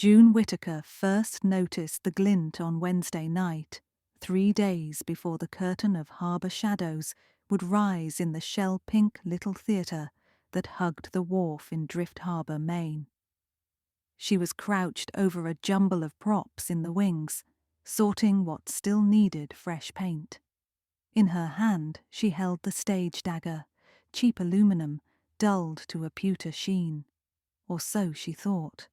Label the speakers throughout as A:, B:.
A: June Whittaker first noticed the glint on Wednesday night, 3 days before the curtain of harbour shadows would rise in the shell-pink little theatre that hugged the wharf in Drift Harbour, Maine. She was crouched over a jumble of props in the wings, sorting what still needed fresh paint. In her hand she held the stage dagger, cheap aluminum, dulled to a pewter sheen. Or so she thought.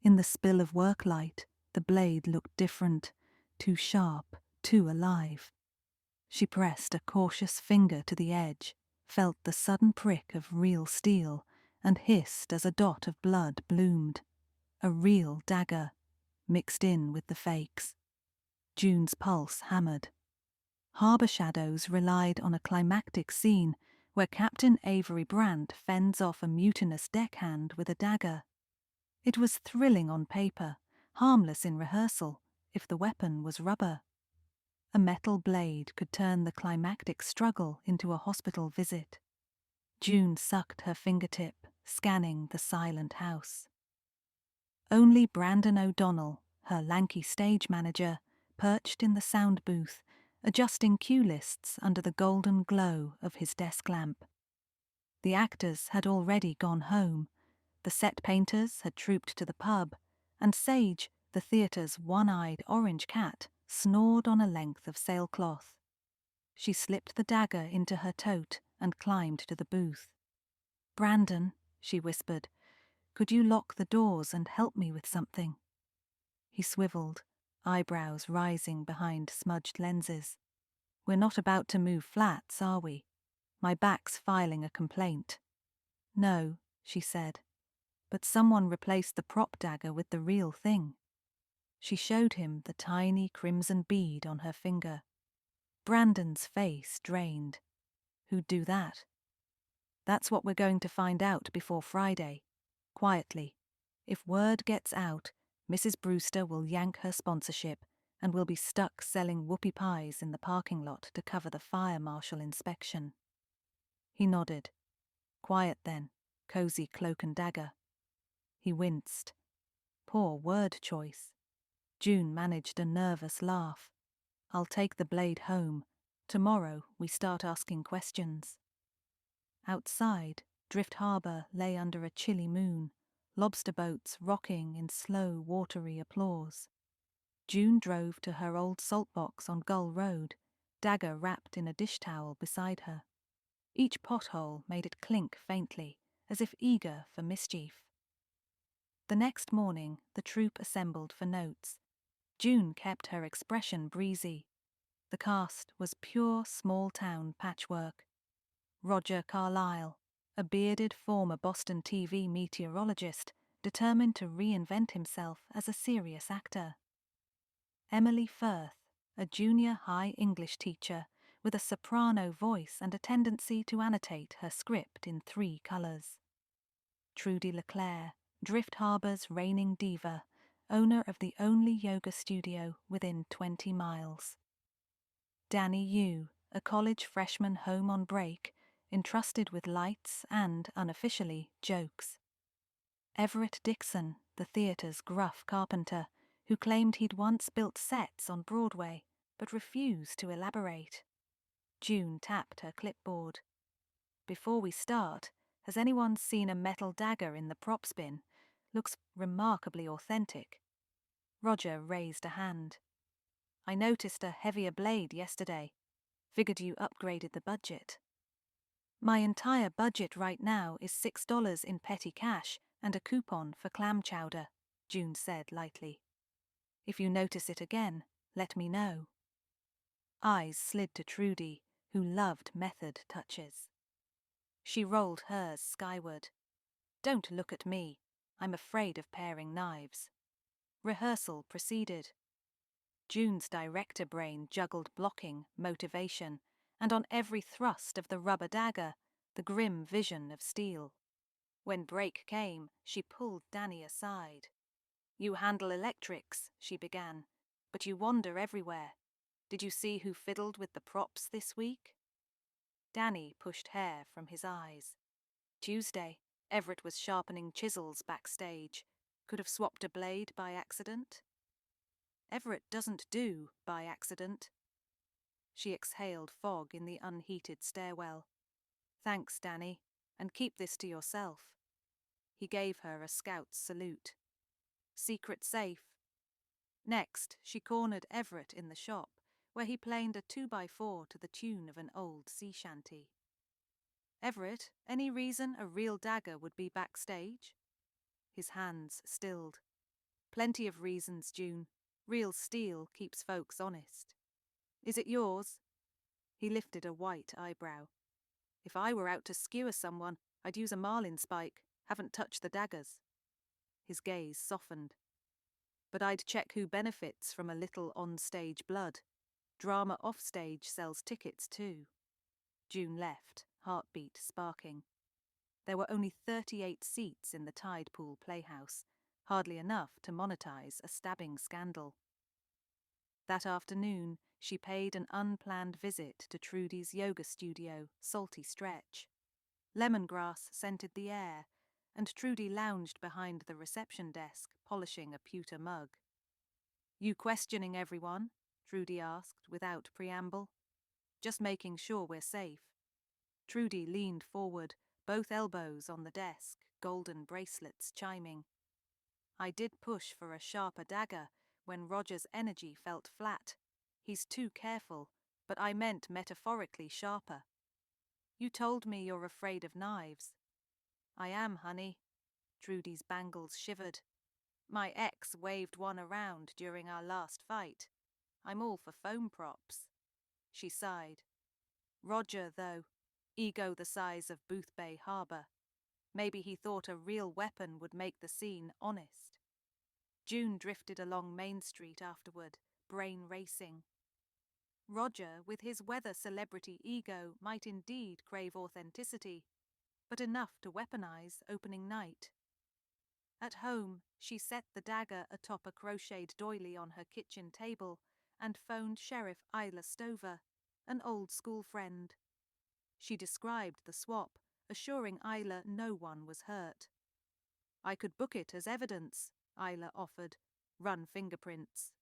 A: In the spill of work light, the blade looked different, too sharp, too alive. She pressed a cautious finger to the edge, felt the sudden prick of real steel, and hissed as a dot of blood bloomed. A real dagger, mixed in with the fakes. June's pulse hammered. Harbour shadows relied on a climactic scene where Captain Avery Brant fends off a mutinous deckhand with a dagger. It was thrilling on paper, harmless in rehearsal, if the weapon was rubber. A metal blade could turn the climactic struggle into a hospital visit. June sucked her fingertip, scanning the silent house. Only Brandon O'Donnell, her lanky stage manager, perched in the sound booth, adjusting cue lists under the golden glow of his desk lamp. The actors had already gone home. The set painters had trooped to the pub, and Sage, the theatre's one-eyed orange cat, snored on a length of sailcloth. She slipped the dagger into her tote and climbed to the booth. "Brandon," she whispered, "could you lock the doors and help me with something?" He swiveled, eyebrows rising behind smudged lenses. "We're not about to move flats, are we? My back's filing a complaint." "No," she said, "but someone replaced the prop dagger with the real thing." She showed him the tiny crimson bead on her finger. Brandon's face drained. "Who'd do that?" "That's what we're going to find out before Friday. Quietly. If word gets out, Mrs. Brewster will yank her sponsorship, and we'll be stuck selling whoopie pies in the parking lot to cover the fire marshal inspection." He nodded. "Quiet then, cozy cloak and dagger." He winced. Poor word choice. June managed a nervous laugh. "I'll take the blade home. Tomorrow we start asking questions." Outside, Drift Harbour lay under a chilly moon, lobster boats rocking in slow, watery applause. June drove to her old salt box on Gull Road, dagger wrapped in a dish towel beside her. Each pothole made it clink faintly, as if eager for mischief. The next morning, the troupe assembled for notes. June kept her expression breezy. The cast was pure small-town patchwork. Roger Carlyle, a bearded former Boston TV meteorologist, determined to reinvent himself as a serious actor. Emily Firth, a junior high English teacher with a soprano voice and a tendency to annotate her script in 3 colours. Trudy Leclerc, Drift Harbour's reigning diva, owner of the only yoga studio within 20 miles. Danny Yu, a college freshman home on break, entrusted with lights and, unofficially, jokes. Everett Dixon, the theatre's gruff carpenter, who claimed he'd once built sets on Broadway, but refused to elaborate. June tapped her clipboard. "Before we start, has anyone seen a metal dagger in the props bin? Looks remarkably authentic." Roger raised a hand. "I noticed a heavier blade yesterday. Figured you upgraded the budget." "My entire budget right now is $6 in petty cash and a coupon for clam chowder," June said lightly. "If you notice it again, let me know." Eyes slid to Trudy, who loved method touches. She rolled hers skyward. "Don't look at me. I'm afraid of paring knives." Rehearsal proceeded. June's director brain juggled blocking, motivation, and on every thrust of the rubber dagger, the grim vision of steel. When break came, she pulled Danny aside. "You handle electrics," she began, "but you wander everywhere. Did you see who fiddled with the props this week?" Danny pushed hair from his eyes. "Tuesday, Everett was sharpening chisels backstage. Could have swapped a blade by accident. Everett doesn't do by accident. She exhaled fog in the unheated stairwell. Thanks, Danny, and keep this to yourself. He gave her a scout's salute. Secret safe. Next, she cornered Everett in the shop, where he planed a 2x4 to the tune of an old sea shanty. Everett, any reason a real dagger would be backstage? His hands stilled. Plenty of reasons, June. Real steel keeps folks honest. Is it yours? He lifted a white eyebrow. If I were out to skewer someone, I'd use a marlinspike. Haven't touched the daggers. His gaze softened. But I'd check who benefits from a little on-stage blood. Drama off-stage sells tickets too. June left, heartbeat sparking. There were only 38 seats in the Tide Pool Playhouse, hardly enough to monetize a stabbing scandal. That afternoon, she paid an unplanned visit to Trudy's yoga studio, Salty Stretch. Lemongrass scented the air, and Trudy lounged behind the reception desk, polishing a pewter mug. You questioning everyone? Trudy asked, without preamble. Just making sure we're safe. Trudy leaned forward, both elbows on the desk, golden bracelets chiming. I did push for a sharper dagger when Roger's energy felt flat. He's too careful, but I meant metaphorically sharper. You told me you're afraid of knives. I am, honey. Trudy's bangles shivered. My ex waved one around during our last fight. I'm all for foam props. She sighed. Roger, though, ego the size of Boothbay Harbour. Maybe he thought a real weapon would make the scene honest. June drifted along Main Street afterward, brain racing. Roger, with his weather celebrity ego, might indeed crave authenticity, but enough to weaponize opening night. At home, she set the dagger atop a crocheted doily on her kitchen table and phoned Sheriff Isla Stover, an old school friend. She described the swap, assuring Isla no one was hurt. I could book it as evidence, Isla offered. Run fingerprints.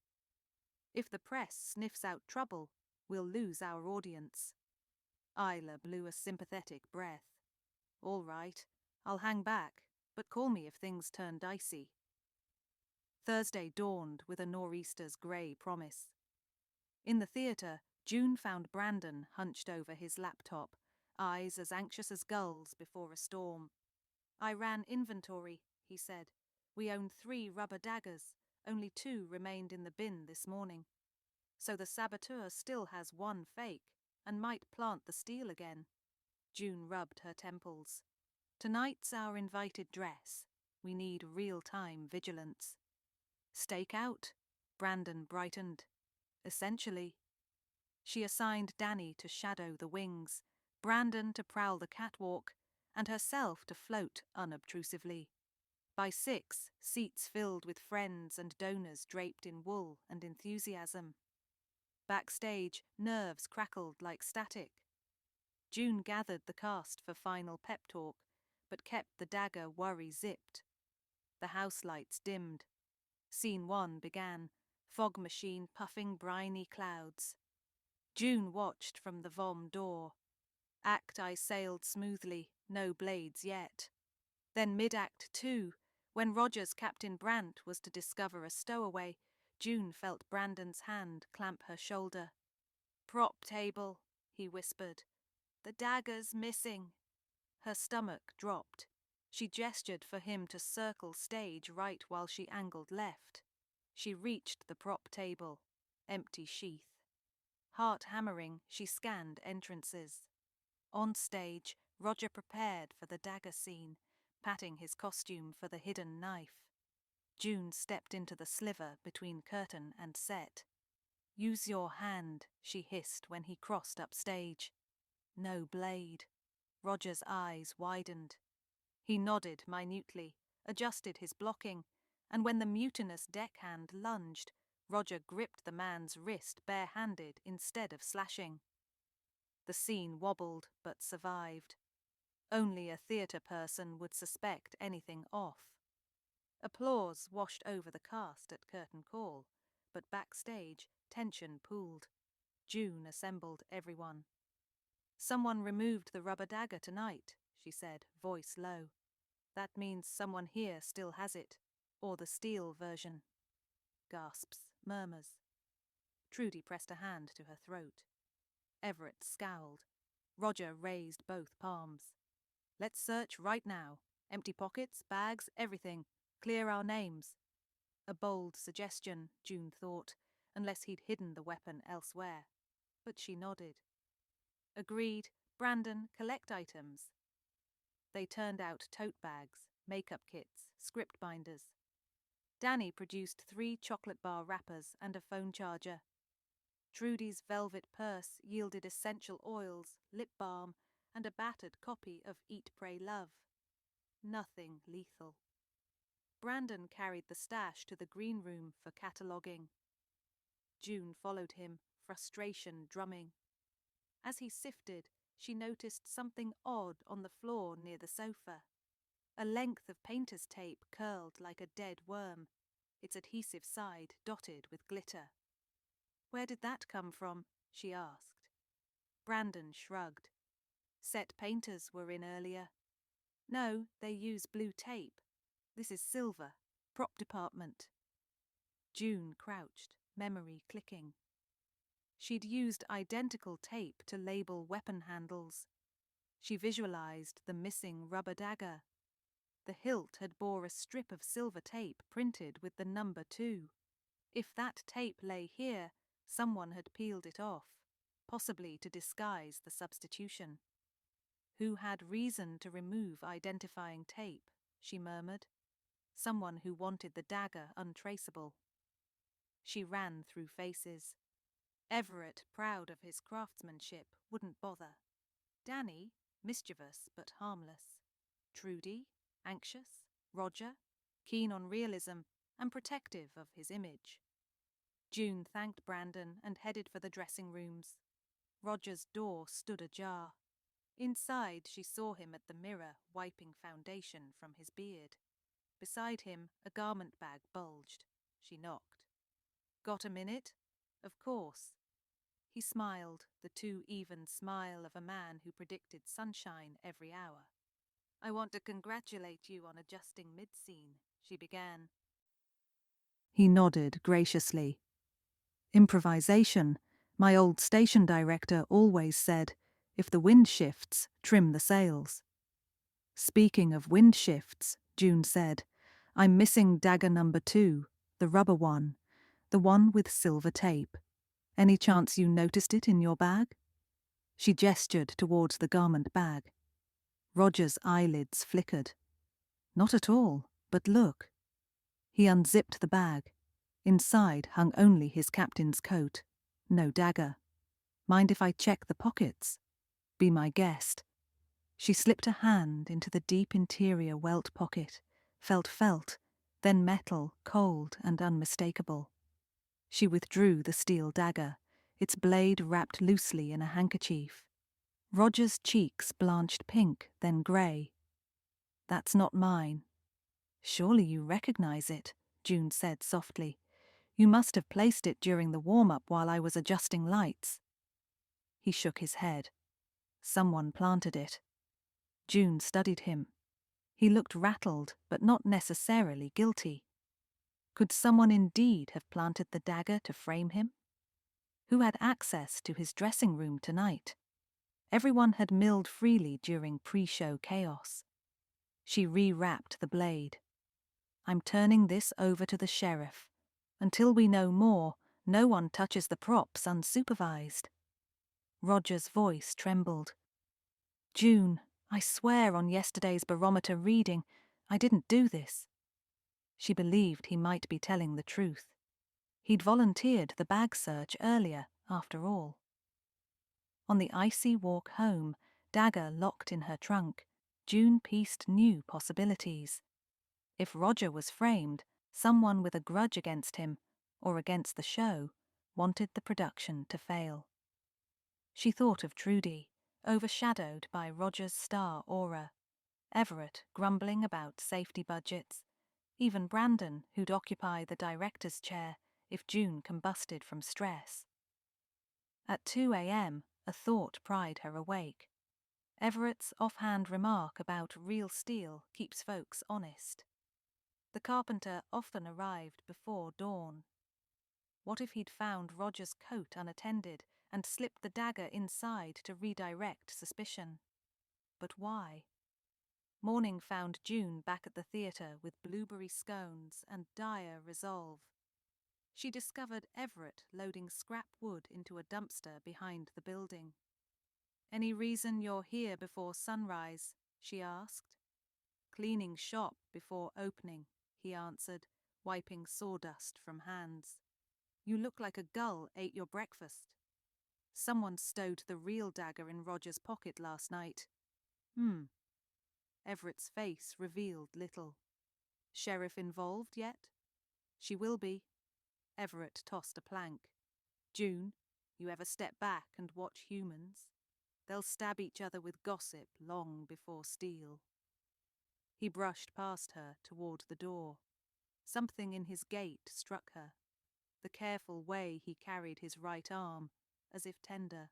A: If the press sniffs out trouble, we'll lose our audience. Isla blew a sympathetic breath. All right, I'll hang back, but call me if things turn dicey. Thursday dawned with a nor'easter's grey promise. In the theatre, June found Brandon hunched over his laptop, eyes as anxious as gulls before a storm. I ran inventory, he said. We own 3 rubber daggers. Only 2 remained in the bin this morning. So the saboteur still has 1 fake, and might plant the steel again. June rubbed her temples. Tonight's our invited dress. We need real-time vigilance. Stake out? Brandon brightened. Essentially. She assigned Danny to shadow the wings, Brandon to prowl the catwalk, and herself to float unobtrusively. By 6, seats filled with friends and donors draped in wool and enthusiasm. Backstage, nerves crackled like static. June gathered the cast for final pep talk, but kept the dagger worry-zipped. The house lights dimmed. Scene 1 began, fog machine puffing briny clouds. June watched from the vom door. Act I sailed smoothly, no blades yet. Then mid-act 2, when Roger's Captain Brant was to discover a stowaway, June felt Brandon's hand clamp her shoulder. Prop table, he whispered. The dagger's missing. Her stomach dropped. She gestured for him to circle stage right while she angled left. She reached the prop table. Empty sheath. Heart hammering, she scanned entrances. On stage, Roger prepared for the dagger scene, patting his costume for the hidden knife. June stepped into the sliver between curtain and set. Use your hand, she hissed when he crossed upstage. No blade. Roger's eyes widened. He nodded minutely, adjusted his blocking, and when the mutinous deckhand lunged, Roger gripped the man's wrist bare-handed instead of slashing. The scene wobbled but survived. Only a theatre person would suspect anything off. Applause washed over the cast at curtain call, but backstage tension pooled. June assembled everyone. "Someone removed the rubber dagger tonight," she said, voice low. "That means someone here still has it, or the steel version." Gasps, murmurs. Trudy pressed a hand to her throat. Everett scowled. Roger raised both palms. "Let's search right now. Empty pockets, bags, everything. Clear our names." A bold suggestion, June thought, unless he'd hidden the weapon elsewhere. But she nodded. "Agreed. Brandon, collect items." They turned out tote bags, makeup kits, script binders. Danny produced 3 chocolate bar wrappers and a phone charger. Trudy's velvet purse yielded essential oils, lip balm, and a battered copy of Eat, Pray, Love. Nothing lethal. Brandon carried the stash to the green room for cataloguing. June followed him, frustration drumming. As he sifted, she noticed something odd on the floor near the sofa. A length of painter's tape curled like a dead worm, its adhesive side dotted with glitter. "Where did that come from?" she asked. Brandon shrugged. "Set painters were in earlier." "No, they use blue tape. This is silver. Prop department." June crouched, memory clicking. She'd used identical tape to label weapon handles. She visualized the missing rubber dagger. The hilt had bore a strip of silver tape printed with the number 2. If that tape lay here, someone had peeled it off, possibly to disguise the substitution. "Who had reason to remove identifying tape?" she murmured. "Someone who wanted the dagger untraceable." She ran through faces. Everett, proud of his craftsmanship, wouldn't bother. Danny, mischievous but harmless. Trudy, anxious. Roger, keen on realism and protective of his image. June thanked Brandon and headed for the dressing rooms. Roger's door stood ajar. Inside, she saw him at the mirror, wiping foundation from his beard. Beside him, a garment bag bulged. She knocked. "Got a minute?" "Of course." He smiled, the too even smile of a man who predicted sunshine every hour. "I want to congratulate you on adjusting mid-scene," she began. He nodded graciously. "Improvisation. My old station director always said, if the wind shifts, trim the sails." "Speaking of wind shifts," June said, "I'm missing dagger number 2, the rubber one, the one with silver tape. Any chance you noticed it in your bag?" She gestured towards the garment bag. Roger's eyelids flickered. "Not at all, but look." He unzipped the bag. Inside hung only his captain's coat. No dagger. "Mind if I check the pockets?" "Be my guest." She slipped a hand into the deep interior welt pocket, felt, then metal, cold and unmistakable. She withdrew the steel dagger, its blade wrapped loosely in a handkerchief. Roger's cheeks blanched pink, then grey. "That's not mine." "Surely you recognize it," June said softly. "You must have placed it during the warm-up while I was adjusting lights." He shook his head. "Someone planted it." June studied him. He looked rattled, but not necessarily guilty. Could someone indeed have planted the dagger to frame him? Who had access to his dressing room tonight? Everyone had milled freely during pre-show chaos. She rewrapped the blade. "I'm turning this over to the sheriff. Until we know more, no one touches the props unsupervised." Roger's voice trembled. "June, I swear on yesterday's barometer reading, I didn't do this." She believed he might be telling the truth. He'd volunteered the bag search earlier, after all. On the icy walk home, dagger locked in her trunk, June pieced new possibilities. If Roger was framed, someone with a grudge against him, or against the show, wanted the production to fail. She thought of Trudy, overshadowed by Roger's star aura. Everett grumbling about safety budgets. Even Brandon, who'd occupy the director's chair if June combusted from stress. At 2 a.m, a thought pried her awake. Everett's offhand remark about real steel keeps folks honest. The carpenter often arrived before dawn. What if he'd found Roger's coat unattended and slipped the dagger inside to redirect suspicion? But why? Morning found June back at the theatre with blueberry scones and dire resolve. She discovered Everett loading scrap wood into a dumpster behind the building. "Any reason you're here before sunrise?" she asked. "Cleaning shop before opening," he answered, wiping sawdust from hands. "You look like a gull ate your breakfast." "Someone stowed the real dagger in Roger's pocket last night." Everett's face revealed little. "Sheriff involved yet?" "She will be." Everett tossed a plank. "June, you ever step back and watch humans? They'll stab each other with gossip long before steel." He brushed past her toward the door. Something in his gait struck her. The careful way he carried his right arm, as if tender.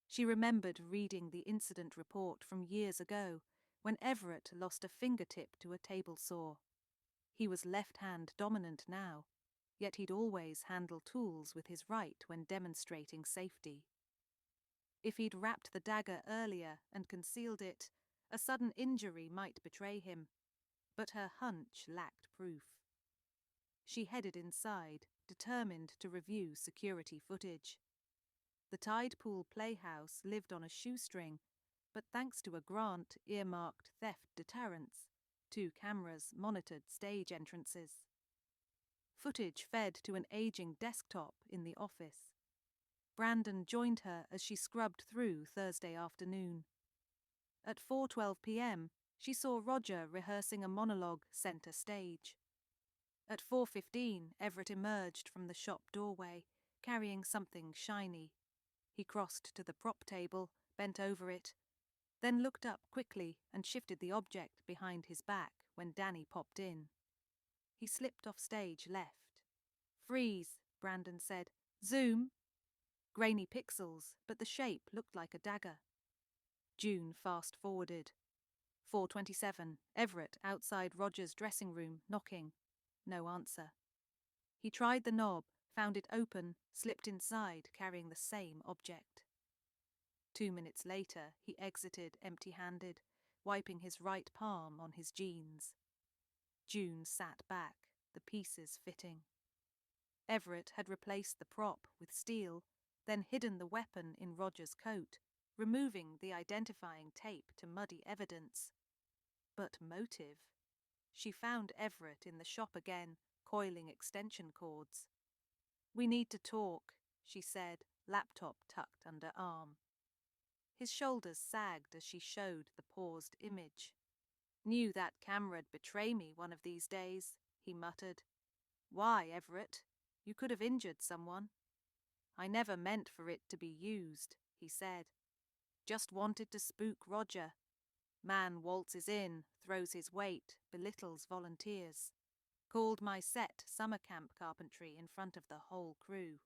A: She remembered reading the incident report from years ago, when Everett lost a fingertip to a table saw. He was left-hand dominant now, yet he'd always handle tools with his right when demonstrating safety. If he'd wrapped the dagger earlier and concealed it, a sudden injury might betray him, but her hunch lacked proof. She headed inside, determined to review security footage. The Tide Pool Playhouse lived on a shoestring, but thanks to a grant earmarked theft deterrence, 2 cameras monitored stage entrances. Footage fed to an aging desktop in the office. Brandon joined her as she scrubbed through Thursday afternoon. At 4:12 p.m, she saw Roger rehearsing a monologue center stage. At 4:15, Everett emerged from the shop doorway, carrying something shiny. He crossed to the prop table, bent over it, then looked up quickly and shifted the object behind his back when Danny popped in. He slipped off stage left. "Freeze," Brandon said. "Zoom." Grainy pixels, but the shape looked like a dagger. June fast-forwarded. 4:27, Everett outside Roger's dressing room, knocking. No answer. He tried the knob, found it open, slipped inside, carrying the same object. 2 minutes later, he exited empty-handed, wiping his right palm on his jeans. June sat back, the pieces fitting. Everett had replaced the prop with steel, then hidden the weapon in Roger's coat, removing the identifying tape to muddy evidence. But motive? She found Everett in the shop again, coiling extension cords. "We need to talk," she said, laptop tucked under arm. His shoulders sagged as she showed the paused image. "Knew that camera'd betray me one of these days," he muttered. "Why, Everett? You could have injured someone." "I never meant for it to be used," he said. "Just wanted to spook Roger. Man waltzes in, throws his weight, belittles volunteers. Called my set summer camp carpentry in front of the whole crew."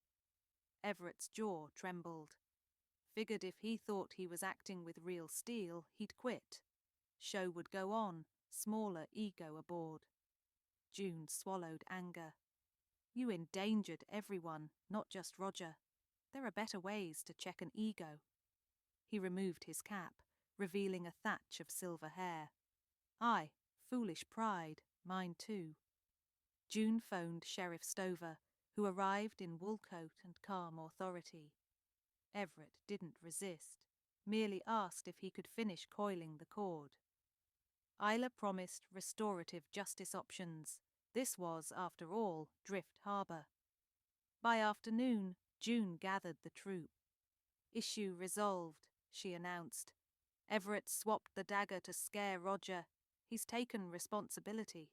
A: Everett's jaw trembled. Figured if he thought he was acting with real steel, he'd quit. Show would go on, smaller ego aboard. June swallowed anger. "You endangered everyone, not just Roger. There are better ways to check an ego." He removed his cap, revealing a thatch of silver hair. "Aye, foolish pride, mine too." June phoned Sheriff Stover, who arrived in wool coat and calm authority. Everett didn't resist, merely asked if he could finish coiling the cord. Isla promised restorative justice options. This was, after all, Drift Harbor. By afternoon, June gathered the troupe. "Issue resolved," she announced. "Everett swapped the dagger to scare Roger. He's taken responsibility."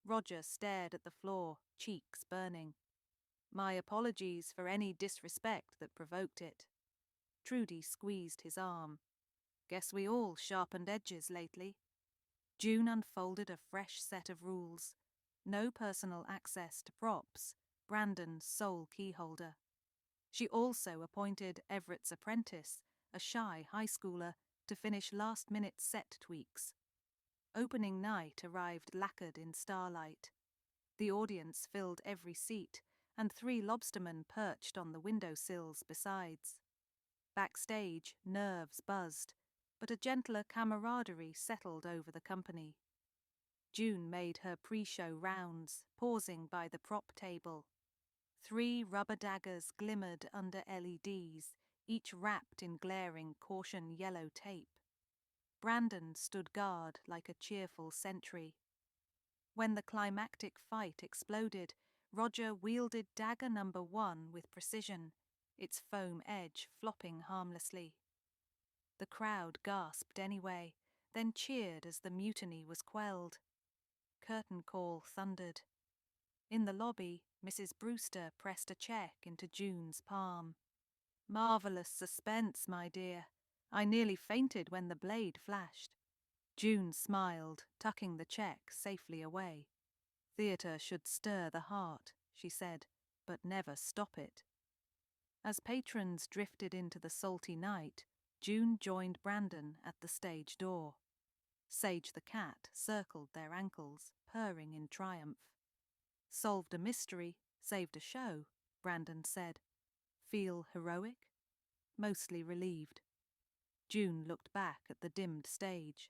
A: Roger stared at the floor, cheeks burning. "My apologies for any disrespect that provoked it." Trudy squeezed his arm. "Guess we all sharpened edges lately." June unfolded a fresh set of rules. No personal access to props, Brandon's sole keyholder. She also appointed Everett's apprentice, a shy high schooler, to finish last-minute set tweaks. Opening night arrived lacquered in starlight. The audience filled every seat, and 3 lobstermen perched on the windowsills besides. Backstage, nerves buzzed, but a gentler camaraderie settled over the company. June made her pre-show rounds, pausing by the prop table. 3 rubber daggers glimmered under LEDs, each wrapped in glaring caution yellow tape. Brandon stood guard like a cheerful sentry. When the climactic fight exploded, Roger wielded dagger number 1 with precision, its foam edge flopping harmlessly. The crowd gasped anyway, then cheered as the mutiny was quelled. Curtain call thundered. In the lobby, Mrs. Brewster pressed a check into June's palm. "Marvellous suspense, my dear. I nearly fainted when the blade flashed." June smiled, tucking the check safely away. "Theatre should stir the heart," she said, "but never stop it." As patrons drifted into the salty night, June joined Brandon at the stage door. Sage the cat circled their ankles, purring in triumph. "Solved a mystery, saved a show," Brandon said. "Feel heroic?" "Mostly relieved." June looked back at the dimmed stage.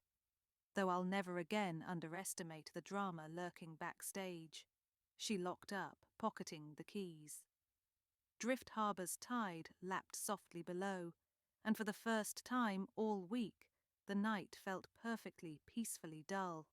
A: "Though I'll never again underestimate the drama lurking backstage." She locked up, pocketing the keys. Drift Harbour's tide lapped softly below, and for the first time all week, the night felt perfectly, peacefully dull.